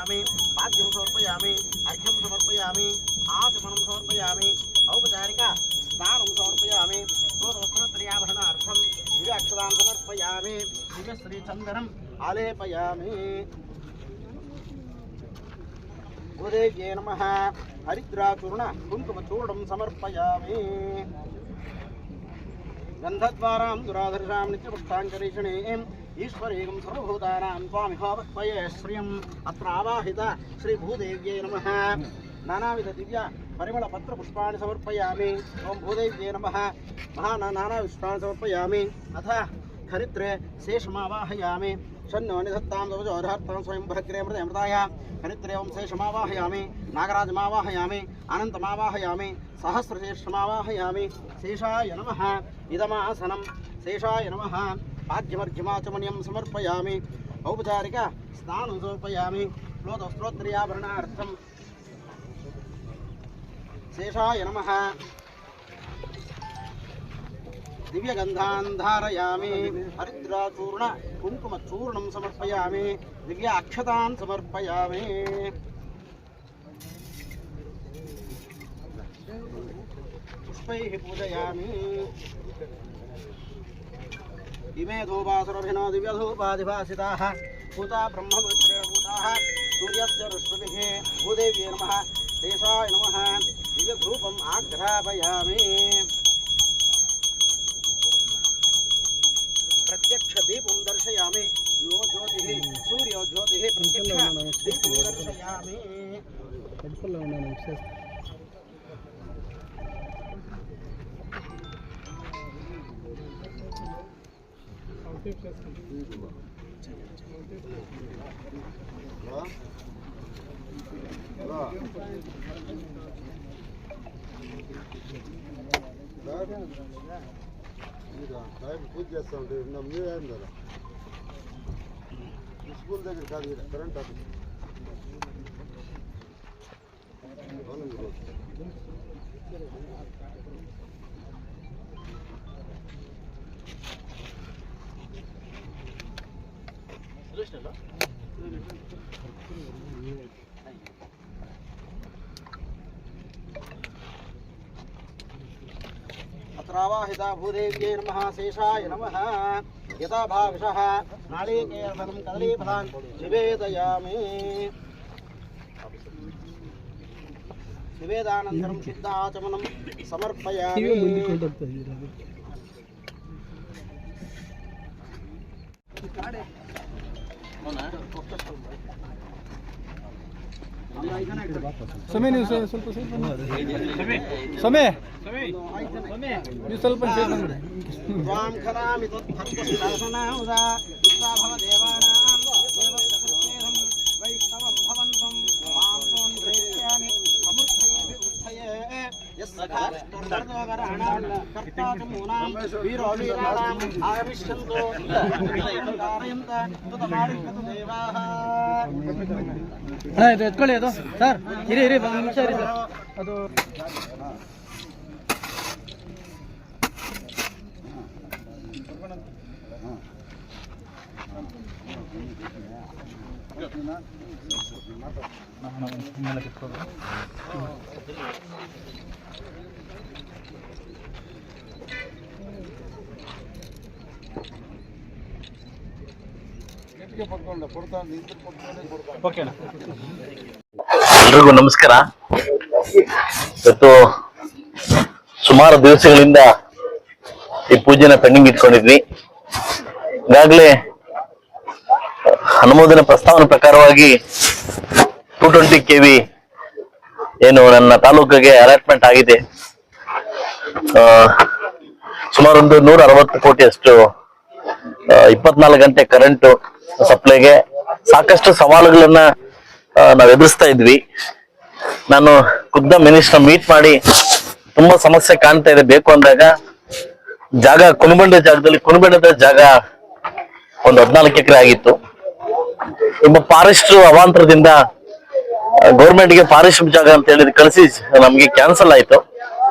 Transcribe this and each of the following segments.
पाद्यं समर्पयामि अर्घ्यं समर्पयामि आचमनं समर्पयामि औपचारिक स्नानं समर्पयामि वस्त्रत्रयाभरणार्थं दिव्याक्षतां समर्पयामि दिव्यश्रीचन्दनम् आलेपयामि गुरुदेव्यै नमः हरिद्राचूर्ण कुङ्कुमचूर्णं समर्पयामि गन्धद्वारां दुराधर्षां नित्यपुष्टाञ्जलिषणीं ईश्वरेकं सर्वभूतानां त्वामिहावक्पये श्रियम् अत्र आवाहित श्रीभूदेव्यै नमः नानाविध दिव्य परिमलपत्रपुष्पाणि समर्पयामि ओं भूदेव्यै नमः नानाविष्पाणि समर्पयामि अथ हरिद्रे शेषमावाहयामि शन्नो निधत्तां दवजोर्हर्तां स्वयंभरग्रे मृताय हरिद्रे ओं शेषमावाहयामि नागराजमावाहयामि अनन्तमावाहयामि सहस्रशेषमावाहयामि शेषाय नमः इदमासनं शेषाय नमः पाद्यमर्घ्यमाचमनीयं समर्पयामि औपचारिक स्नानं समर्पयामि लोकस्तोत्रियाभरणार्थं शेषाय नमः दिव्यगन्धान् धारयामि हरिद्राचूर्ण कुङ्कुमचूर्णं समर्पयामि दिव्य अक्षतान् समर्पयामि पुष्पैः पूजयामि इमे धूपासुरभिनो दिव्यधूपाधिभासिताः भूता ब्रह्मपुत्रेण भूताः सूर्यस्य रश्मिभिः भूदेव्यै नमः शेषाय नमः दिव्यधूपम् आघ्रापयामि प्रत्यक्षदीपं दर्शयामि यो ज्योतिः सूर्यो ज्योतिः प्रत्यक्षदीपं दर्शयामि పూజ చేస్తా ఉంటే మీరే కదా స్కూల్ దగ్గర కాదు కరెంట్ ఆఫీస్ अत्रावाहिता भूदेव्यै नमः शेषाय नमः यथा भाविषः नारिकेलफलं कदलीफलान् निवेदयामि निवेदानन्तरं सिद्धाचमनं समर्पयामि समय ನೀವು ಸ್ವಲ್ಪ ಸಮಯ ನೀವು ಸ್ವಲ್ಪ ತ್ವಾಂ ಖಲಾಮಿ ತತ್ಪಸ್ಯಾಸನಾಂಸಾ ವಿಶ್ವಾಭವ ದೇವಾನಾಂ ದೇವಸ್ತಕೃತೇಹಂ ವೈಷ್ಣವಂ ಭವಂತಂ ಮಾಂ ತ್ವಂ ಪ್ರೇಷ್ಯಾಮಿ ಸಮುರ್ಥಯೇ ವಿವೃದ್ಧಯೇ ಯಸ್ಸಖಾಸ್ತುರ್ದೋಗರಾಣಾಂ ಕರ್ತಾಚಮೂನಾಂ ವೀರೋ ವೀರಾಣಾಂ ಆಗಮಿಷ್ಯಂತೋ ಕಾರಯಂತ ತುತಮಾಡಿಕತು ದೇವಾಃ ಅಣ್ಣ ಇದು ಎತ್ಕೊಳ್ಳಿ ಅದು ಸರ್ ಇರಿ ಇರಿ ಒಂದು ನಿಮಿಷ ಇರಿ ಸರ್ ಅದು ಎಲ್ರಿಗೂ ನಮಸ್ಕಾರ. ಇವತ್ತು ಸುಮಾರು ದಿವಸಗಳಿಂದ ಈ ಪೂಜೆನ ಪೆಂಡಿಂಗ್ ಇಟ್ಕೊಂಡಿದ್ವಿ. ಈಗಾಗಲೇ ಅನುಮೋದನೆ ಪ್ರಸ್ತಾವನೆ ಪ್ರಕಾರವಾಗಿ 220 kV ಏನು ನನ್ನ ತಾಲೂಕಿಗೆ ಅಲಾಟ್ಮೆಂಟ್ ಆಗಿದೆ. ಸುಮಾರು ಒಂದು 160 ಕೋಟಿ ಅಷ್ಟು 24 ಗಂಟೆ ಕರೆಂಟ್ ಸಪ್ಲೈಗೆ ಸಾಕಷ್ಟು ಸವಾಲುಗಳನ್ನ ನಾವು ಎದುರಿಸ್ತಾ ಇದ್ವಿ. ನಾನು ಖುದ್ದ ಮಿನಿಸ್ಟರ್ ಮೀಟ್ ಮಾಡಿ ತುಂಬಾ ಸಮಸ್ಯೆ ಕಾಣ್ತಾ ಇದೆ. ಬೇಕು ಅಂದಾಗ ಜಾಗ ಕುಣಬಂಡದ ಜಾಗ ಒಂದು 14 ಎಕರೆ ಆಗಿತ್ತು. ಒಬ್ಬ ಫಾರೆಸ್ಟ್ ಅವಾಂತರದಿಂದ ಗೌರ್ಮೆಂಟ್ಗೆ ಫಾರೆಸ್ಟ್ ಜಾಗ ಅಂತ ಹೇಳಿದ್ ಕಳಿಸಿ ನಮ್ಗೆ ಕ್ಯಾನ್ಸಲ್ ಆಯ್ತು.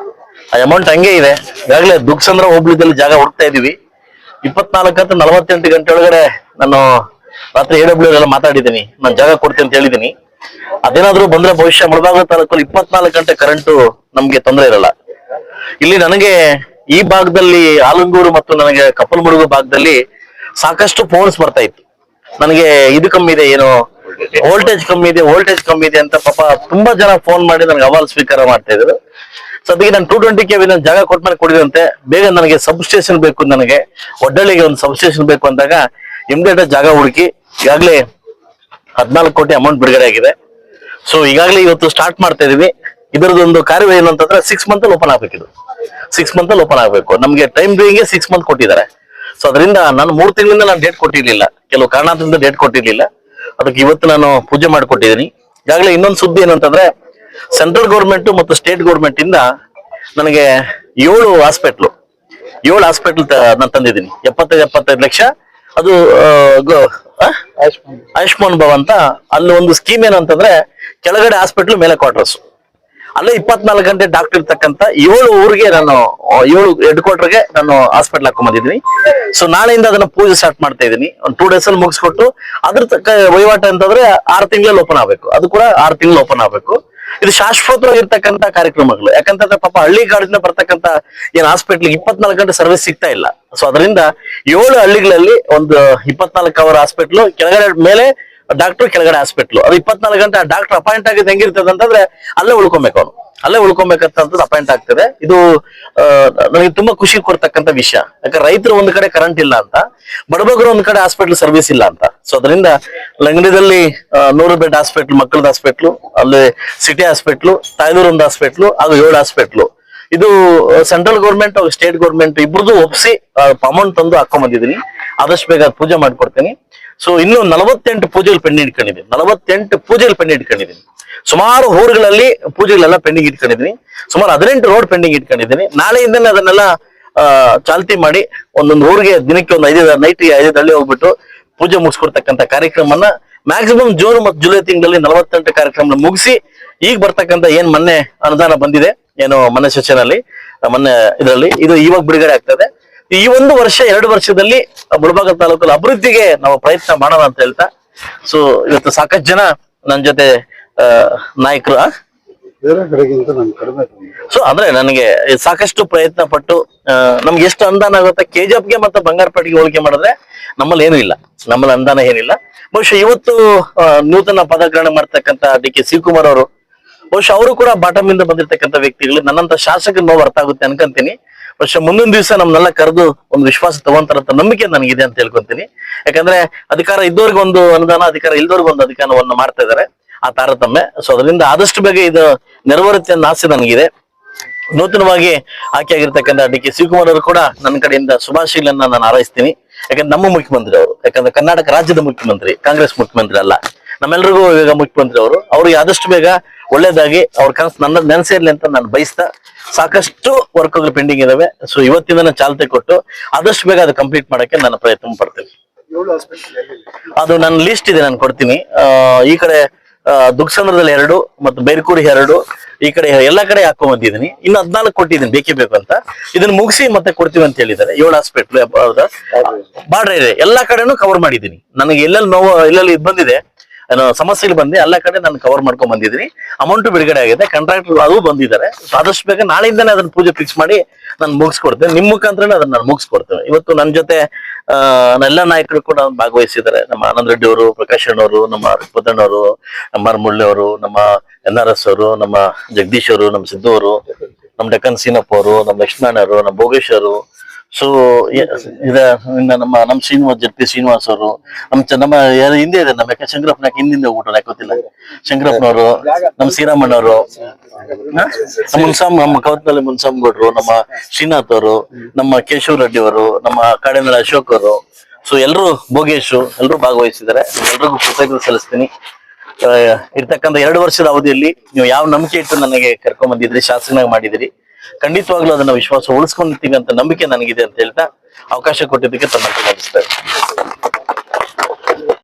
ಆ ಅಮೌಂಟ್ ಹಂಗೆ ಇದೆ. ಈಗಾಗಲೇ ದುಗ್ಸಂದ್ರ ಹೋಬಳಿದಲ್ಲಿ ಜಾಗ ಹುಡುಕ್ತಾ ಇದೀವಿ. 24 ಅಥವಾ 48 ಗಂಟೆ ಒಳಗಡೆ ನಾನು ರಾತ್ರಿ AWR ಎಲ್ಲ ಮಾತಾಡಿದ್ದೀನಿ, ನಾನು ಜಾಗ ಕೊಡ್ತೀನಿ ಅಂತ ಹೇಳಿದೀನಿ. ಅದೇನಾದ್ರೂ ಬಂದ್ರೆ ಭವಿಷ್ಯ ಮುಳಬಾಗಿಲು ತಾಲೂಕಲ್ಲಿ 24 ಗಂಟೆ ಕರೆಂಟು ನಮ್ಗೆ ತೊಂದರೆ ಇರಲ್ಲ. ಇಲ್ಲಿ ನನಗೆ ಈ ಭಾಗದಲ್ಲಿ ಆಲಂಗೂರು ಮತ್ತು ನನಗೆ ಕಪ್ಪಲಮುಡುಗು ಭಾಗದಲ್ಲಿ ಸಾಕಷ್ಟು ಫೋನ್ಸ್ ಬರ್ತಾ ಇತ್ತು. ನನಗೆ ಇದು ಕಮ್ಮಿ ಇದೆ, ಏನು ವೋಲ್ಟೇಜ್ ಕಮ್ಮಿ ಇದೆ ಅಂತ ಪಾಪ ತುಂಬಾ ಜನ ಫೋನ್ ಮಾಡಿ ನನಗೆ ಅಹವಾಲು ಸ್ವೀಕಾರ ಮಾಡ್ತಾ ಇದ್ರು. ಸೊ ಅದಕ್ಕೆ ನಾನು 220 KV ಜಾಗ ಕೊಟ್ಟ ಕೊಡಿದಂತೆ ಬೇಗ ನನಗೆ ಸಬ್ ಸ್ಟೇಷನ್ ಬೇಕು, ನನಗೆ ಒಡ್ಡಳ್ಳಿಗೆ ಒಂದು ಸಬ್ ಸ್ಟೇಷನ್ ಬೇಕು ಅಂದಾಗ ಇಮಿಡಿಯೇಟ್ ಜಾಗ ಹುಡುಕಿ ಈಗಾಗಲೇ 14 ಕೋಟಿ ಅಮೌಂಟ್ ಬಿಡುಗಡೆ ಆಗಿದೆ. ಸೊ ಈಗಾಗಲೇ ಇವತ್ತು ಸ್ಟಾರ್ಟ್ ಮಾಡ್ತಾ ಇದೀವಿ. ಇದರದೊಂದು ಕಾರ್ಯ ಏನು ಅಂತಂದ್ರೆ 6 ಮಂತ್ ಅಲ್ಲಿ ಓಪನ್ ಆಗ್ಬೇಕು. ಇದು 6 ಮಂತ್ ಅಲ್ಲಿ ಓಪನ್ ಆಗ್ಬೇಕು. ನಮ್ಗೆ ಟೈಮ್ ಬೇಗೆ 6 ಮಂತ್ ಕೊಟ್ಟಿದ್ದಾರೆ. ಸೊ ಅದರಿಂದ ನಾನು 3 ತಿಂಗಳಿಂದ ನಾನು ಡೇಟ್ ಕೊಟ್ಟಿರ್ಲಿಲ್ಲ, ಕೆಲವು ಕಾರಣದಿಂದ ಡೇಟ್ ಕೊಟ್ಟಿರ್ಲಿಲ್ಲ. ಅದಕ್ಕೆ ಇವತ್ತು ನಾನು ಪೂಜೆ ಮಾಡಿಕೊಟ್ಟಿದ್ದೀನಿ. ಈಗಾಗಲೇ ಇನ್ನೊಂದು ಸುದ್ದಿ ಏನಂತಂದ್ರೆ ಸೆಂಟ್ರಲ್ ಗೌರ್ಮೆಂಟ್ ಮತ್ತು ಸ್ಟೇಟ್ ಗೌರ್ಮೆಂಟ್ ಇಂದ ನನಗೆ 7 ಹಾಸ್ಪಿಟ್ಲು ನಾನು ತಂದಿದ್ದೀನಿ. 75 ಲಕ್ಷ. ಅದು ಆಯುಷ್ಮಾನ್ ಭವ ಅಂತ. ಅಲ್ಲಿ ಒಂದು ಸ್ಕೀಮ್ ಏನಂತಂದ್ರೆ ಕೆಳಗಡೆ ಹಾಸ್ಪಿಟ್ಲು ಮೇಲೆ ಕ್ವಾರ್ಟರ್ಸ್, ಅಲ್ಲೇ 24 ಗಂಟೆ ಡಾಕ್ಟರ್ ಇರ್ತಕ್ಕಂಥ 7 ಊರಿಗೆ ನಾನು 7 ಹೆಡ್ ಕ್ವಾರ್ಟರ್ಗೆ ನಾನು ಹಾಸ್ಪಿಟಲ್ ಹಾಕೊಂಡ್ಬಂದಿದ್ದೀನಿ. ಸೊ ನಾಳೆಯಿಂದ ಅದನ್ನ ಪೂಜೆ ಸ್ಟಾರ್ಟ್ ಮಾಡ್ತಾ ಇದ್ದೀನಿ. ಒಂದು 2 days ಅಲ್ಲಿ ಮುಗಿಸ್ಕೊಟ್ಟು ಅದ್ರ ತಕ್ಕ ವಹಿವಾಟ ಅಂತಂದ್ರೆ 6 ತಿಂಗಳಲ್ಲಿ ಓಪನ್ ಆಗ್ಬೇಕು. ಅದು ಕೂಡ 6 ತಿಂಗಳು ಓಪನ್ ಆಗ್ಬೇಕು. ಇದು ಶಾಶ್ವತವಾಗಿರ್ತಕ್ಕಂಥ ಕಾರ್ಯಕ್ರಮಗಳು. ಯಾಕಂತಂದ್ರೆ ಪಾಪ ಹಳ್ಳಿ ಗಾಡಿಂದ ಬರ್ತಕ್ಕಂಥ ಏನ್ ಹಾಸ್ಪಿಟ್ಲ್ 24 ಗಂಟೆ ಸರ್ವಿಸ್ ಸಿಗ್ತಾ ಇಲ್ಲ. ಸೊ ಅದರಿಂದ 7 ಹಳ್ಳಿಗಳಲ್ಲಿ ಒಂದು 24 ಅವರ್ ಹಾಸ್ಪಿಟ್ಲು, ಕೆಳಗಡೆ ಮೇಲೆ ಡಾಕ್ಟರ್, ಕೆಳಗಡೆ ಹಾಸ್ಪಿಟ್ಲು. ಅದು 24 ಗಂಟೆ ಡಾಕ್ಟರ್ ಅಪಾಯಿಂಟ್ ಆಗಿದ್ದು ಹೆಂಗಿರ್ತದೆ ಅಂತಂದ್ರೆ ಅಲ್ಲೇ ಉಳ್ಕೊಬೇಕು, ಅವನು ಅಲ್ಲೇ ಉಳ್ಕೊಬೇಕಂತದ್ದು ಅಪಾಯಿಂಟ್ ಆಗ್ತದೆ. ಇದು ನನಗೆ ತುಂಬಾ ಖುಷಿ ಕೊಡ್ತಕ್ಕಂಥ ವಿಷಯ. ಯಾಕಂದ್ರೆ ರೈತರು ಒಂದ್ ಕಡೆ ಕರೆಂಟ್ ಇಲ್ಲ ಅಂತ, ಬಡಬಗರು ಒಂದ್ ಕಡೆ ಹಾಸ್ಪಿಟಲ್ ಸರ್ವಿಸ್ ಇಲ್ಲ ಅಂತ. ಸೊ ಅದರಿಂದ ಲಂಗಡಿದಲ್ಲಿ 100 ಬೆಡ್ ಹಾಸ್ಪಿಟ್ಲ್, ಮಕ್ಕಳದ ಹಾಸ್ಪಿಟ್ಲು, ಅಲ್ಲಿ ಸಿಟಿ ಹಾಸ್ಪಿಟ್ಲು, ತಾಯ್ದೂರು ಒಂದು ಹಾಸ್ಪಿಟ್ಲು ಹಾಗೂ 7 ಹಾಸ್ಪಿಟ್ಲು. ಇದು ಸೆಂಟ್ರಲ್ ಗೌರ್ಮೆಂಟ್ ಹಾಗೂ ಸ್ಟೇಟ್ ಗೌರ್ಮೆಂಟ್ ಇಬ್ರದ್ದು ಒಪ್ಸಿ ಅಮೌಂಟ್ ತಂದು ಹಾಕೊಂಡ್ ಬಂದಿದ್ದೀನಿ. ಆದಷ್ಟು ಬೇಗ ಪೂಜೆ ಮಾಡ್ಕೊಡ್ತೀನಿ. ಸೊ ಇನ್ನು 48 ಪೂಜೆಗಳು ಪೆಂಡಿಂಗ್ ಇಟ್ಕೊಂಡಿದ್ದೀನಿ. 48 ಪೂಜೆಗಳು ಪೆಂಡಿಂಗ್ ಇಟ್ಕೊಂಡಿದ್ದೀನಿ. ಸುಮಾರು ಊರುಗಳಲ್ಲಿ ಪೂಜೆಗಳೆಲ್ಲ ಪೆಂಡಿಂಗ್ ಇಟ್ಕೊಂಡಿದ್ದೀನಿ. ಸುಮಾರು 18 ರೋಡ್ ಪೆಂಡಿಂಗ್ ಇಟ್ಕೊಂಡಿದ್ದೀನಿ. ನಾಳೆಯಿಂದನೇ ಅದನ್ನೆಲ್ಲ ಚಾಲ್ತಿ ಮಾಡಿ ಒಂದೊಂದು ಊರಿಗೆ ದಿನಕ್ಕೆ ಒಂದು 5 ನೈಟ್ 5 ಹಳ್ಳಿ ಹೋಗ್ಬಿಟ್ಟು ಪೂಜೆ ಮುಗಿಸ್ಕೊಡ್ತಕ್ಕಂಥ ಕಾರ್ಯಕ್ರಮನ ಮ್ಯಾಕ್ಸಿಮಮ್ ಜೂನ್ ಮತ್ತು ಜುಲೈ ತಿಂಗಳಲ್ಲಿ 48 ಕಾರ್ಯಕ್ರಮ ಮುಗಿಸಿ ಈಗ ಬರ್ತಕ್ಕಂಥ ಏನ್ ಮೊನ್ನೆ ಅನುದಾನ ಬಂದಿದೆ, ಏನು ಮೊನ್ನೆ ಸೆಷನಲ್ಲಿ ಮೊನ್ನೆ ಇದರಲ್ಲಿ ಇದು ಇವಾಗ ಬಿಡುಗಡೆ ಆಗ್ತದೆ. ಈ 1 ವರ್ಷ 2 ವರ್ಷದಲ್ಲಿ ಮುಳಬಾಗಿಲು ತಾಲೂಕಲ್ಲಿ ಅಭಿವೃದ್ಧಿಗೆ ನಾವು ಪ್ರಯತ್ನ ಮಾಡೋಣ ಅಂತ ಹೇಳ್ತಾ, ಸೊ ಇವತ್ತು ಸಾಕಷ್ಟು ಜನ ನನ್ನ ಜೊತೆ ನಾಯಕರು ಬೇರೆ ಕಡೆಗಿಂತ ನಮ್ಗೆ ಕಡಿಮೆ. ಸೊ ಅಂದ್ರೆ ನನಗೆ ಸಾಕಷ್ಟು ಪ್ರಯತ್ನ ಪಟ್ಟು ನಮ್ಗೆ ಎಷ್ಟು ಅನುದಾನ ಆಗುತ್ತೆ KGFಗೆ ಮತ್ತೆ ಬಂಗಾರಪೇಟೆಗೆ ಹೋಲಿಕೆ ಮಾಡಿದ್ರೆ ನಮ್ಮಲ್ಲಿ ಏನೂ ಇಲ್ಲ, ನಮ್ಮಲ್ಲಿ ಅನುದಾನ ಏನಿಲ್ಲ. ಬಹುಶಃ ಇವತ್ತು ನೂತನ ಪದಗ್ರಹಣ ಮಾಡ್ತಕ್ಕಂಥ DK ಶಿವಕುಮಾರ್ ಅವರು, ಬಹುಶಃ ಅವರು ಕೂಡ ಬಾಟಮ್ ಇಂದ ಬಂದಿರತಕ್ಕಂಥ ವ್ಯಕ್ತಿಗಳು. ನನ್ನಂತ ಶಾಸಕರ ನೋವು ಅರ್ಥ ಆಗುತ್ತೆ ಅನ್ಕೊಂತೀನಿ. ಬಹುಶಃ ಮುಂದಿನ ದಿವಸ ನಮ್ನೆಲ್ಲ ಕರೆದು ಒಂದು ವಿಶ್ವಾಸ ತಗೊಂತಾರಂತ ನಂಬಿಕೆ ನನಗಿದೆ ಅಂತ ಹೇಳ್ಕೊಂತೀನಿ. ಯಾಕಂದ್ರೆ ಅಧಿಕಾರ ಇದ್ದವ್ರಿಗೆ ಒಂದು ಅನುದಾನ, ಅಧಿಕಾರ ಇಲ್ದವ್ರಿಗೆ ಒಂದು ಅಧಿಕಾರವನ್ನು ಮಾಡ್ತಾ ಇದ್ದಾರೆ, ಆ ತಾರತಮ್ಯ. ಸೊ ಅದರಿಂದ ಆದಷ್ಟು ಬೇಗ ಇದು ನೆರವೇರುತ್ತೆ ಅನ್ನೋ ಆಸೆ ನನಗಿದೆ. ನೂತನವಾಗಿ ಆಯ್ಕೆಯಾಗಿರ್ತಕ್ಕಂಥ DK ಶಿವಕುಮಾರ್ ಅವರು ಕೂಡ ನನ್ನ ಕಡೆಯಿಂದ ಶುಭಾಶಯಗಳನ್ನ ನಾನು ಹಾರೈಸ್ತೀನಿ. ಯಾಕಂದ್ರೆ ನಮ್ಮ ಮುಖ್ಯಮಂತ್ರಿ ಅವರು, ಯಾಕಂದ್ರೆ ಕರ್ನಾಟಕ ರಾಜ್ಯದ ಮುಖ್ಯಮಂತ್ರಿ, ಕಾಂಗ್ರೆಸ್ ಮುಖ್ಯಮಂತ್ರಿ ಅಲ್ಲ, ನಮ್ಮೆಲ್ಲರಿಗೂ ಈಗ ಮುಖ್ಯಮಂತ್ರಿ ಅವರು. ಅವ್ರಿಗೆ ಆದಷ್ಟು ಬೇಗ ಒಳ್ಳೇದಾಗಿ ಅವ್ರ ಕನಸು ನನ್ನ ನೆನೆಸಿರ್ಲಿ ಅಂತ ನಾನು ಬಯಸ್ತಾ, ಸಾಕಷ್ಟು ವರ್ಕ್ಗಳು ಪೆಂಡಿಂಗ್ ಇದಾವೆ. ಸೊ ಇವತ್ತಿಂದ ಚಾಲನೆ ಕೊಟ್ಟು ಆದಷ್ಟು ಬೇಗ ಅದು ಕಂಪ್ಲೀಟ್ ಮಾಡಕ್ಕೆ ನಾನು ಪ್ರಯತ್ನ ಪಡ್ತೀನಿ. ಅದು ನನ್ನ ಲಿಸ್ಟ್ ಇದೆ, ನಾನು ಕೊಡ್ತೀನಿ. ಈ ಕಡೆ ದುಗ್ಸಂದ್ರದಲ್ಲಿ 2 ಮತ್ತು ಬೇರ್ಕೂಡಿ 2, ಈ ಕಡೆ ಎಲ್ಲಾ ಕಡೆ ಹಾಕೊಂಡ್ ಬಂದಿದ್ದೀನಿ. ಇನ್ನು 14 ಕೊಟ್ಟಿದ್ದೀನಿ, ಬೇಕೇ ಬೇಕು ಅಂತ. ಇದನ್ನ ಮುಗಿಸಿ ಮತ್ತೆ ಕೊಡ್ತೀವಿ ಅಂತ ಹೇಳಿದ್ದಾರೆ. 7 ಹಾಸ್ಪಿಟ್ಲ್ ಬಾರ್ಡರ್ ಇದೆ, ಎಲ್ಲಾ ಕಡೆನೂ ಕವರ್ ಮಾಡಿದ್ದೀನಿ. ನನಗೆ ಎಲ್ಲೆಲ್ಲಿ ನೋವು, ಎಲ್ಲೆಲ್ಲಿ ಇದು ಬಂದಿದೆ, ಸಮಸ್ಯೆಗಳು ಬಂದು ಎಲ್ಲ ಕಡೆ ನಾನು ಕವರ್ ಮಾಡ್ಕೊಂಡ್ ಬಂದಿದ್ದೀನಿ. ಅಮೌಂಟ್ ಬಿಡುಗಡೆ ಆಗಿದೆ, ಕಾಂಟ್ರಾಕ್ಟರ್ ಅದು ಬಂದಿದ್ದಾರೆ. ಆದಷ್ಟು ಬೇಗ ನಾಳೆಯಿಂದಾನೆ ಅದನ್ನ ಪೂಜೆ ಫಿಕ್ಸ್ ಮಾಡಿ ನಾನು ಮುಗಿಸ್ಕೊಡ್ತೇನೆ. ನಿಮ್ಮ ಮುಖಾಂತರ ಅದನ್ನ ನಾನು ಮುಗಿಸ್ಕೊಡ್ತೇನೆ. ಇವತ್ತು ನನ್ನ ಜೊತೆ ಎಲ್ಲ ನಾಯಕರು ಕೂಡ ಭಾಗವಹಿಸಿದ್ದಾರೆ. ನಮ್ಮ ಆನಂದ್ ರೆಡ್ಡಿ ಅವರು, ಪ್ರಕಾಶ್ ಅವರು, ನಮ್ಮ ಪುತ್ತಣ್ಣವರು, ನಮ್ಮ ಮುಳ್ಳಿ ಅವರು, ನಮ್ಮ NRS ಅವರು, ನಮ್ಮ ಜಗದೀಶ್ ಅವರು, ನಮ್ಮ ಸಿದ್ದು ಅವರು, ನಮ್ಮ ಡೆಕ್ಕನ್ ಸೀನಪ್ಪ ಅವರು, ನಮ್ಮ ಲಕ್ಷ್ಮಣ ಅವರು, ನಮ್ಮ ಭೋಗೇಶ್ ಅವರು. ಸೊ ನಮ್ಮ ಶ್ರೀನಿವಾಸ್ ಜಟ್ಟಿ ಶ್ರೀನಿವಾಸ್ ಅವರು, ನಮ್ಮ ಹಿಂದೆ ಇದೆ, ನಮ್ಮ ಶಂಕರಪ್ಪನ ಹಿಂದಿಂದ ಹೋಗ್ಬಿಟ್ರು, ಯಾಕೆ ಗೊತ್ತಿಲ್ಲ, ಶಂಕರಪ್ಪನವರು, ನಮ್ಮ ಶ್ರೀರಾಮಣ್ಣವರು, ನಮ್ಮ ಕವತ್ನಲ್ಲಿ ಮುನ್ಸಾಮ್ಗೌಡ್ರು, ನಮ್ಮ ಶ್ರೀನಾಥ್ ಅವರು, ನಮ್ಮ ಕೇಶವ ರೆಡ್ಡಿ ಅವರು, ನಮ್ಮ ಕಾಡಿನಳ ಅಶೋಕ್ ಅವರು. ಸೊ ಎಲ್ರು, ಭೋಗೇಶು, ಎಲ್ರು ಭಾಗವಹಿಸಿದ್ದಾರೆ. ಎಲ್ರಿಗೂ ಕೃತಜ್ಞತೆ ಸಲ್ಲಿಸ್ತೀನಿ. ಇರ್ತಕ್ಕಂಥ 2 ವರ್ಷದ ಅವಧಿಯಲ್ಲಿ ನೀವು ಯಾವ ನಂಬಿಕೆ ಇಟ್ಟು ನನಗೆ ಕರ್ಕೊಂಡ್ ಬಂದಿದ್ರಿ, ಶಾಸಕನಾಗಿ ಮಾಡಿದಿರಿ, ಖಂಡಿತವಾಗ್ಲೂ ಅದನ್ನ ವಿಶ್ವಾಸ ಉಳಿಸ್ಕೊಂಡಿರ್ತೀವಿ ಅಂತ ನಂಬಿಕೆ ನನಗಿದೆ ಅಂತ ಹೇಳ್ತಾ ಅವಕಾಶ ಕೊಟ್ಟಿದ್ದಕ್ಕೆ ತಮ್ಮ ಧನ್ಯವಾದ.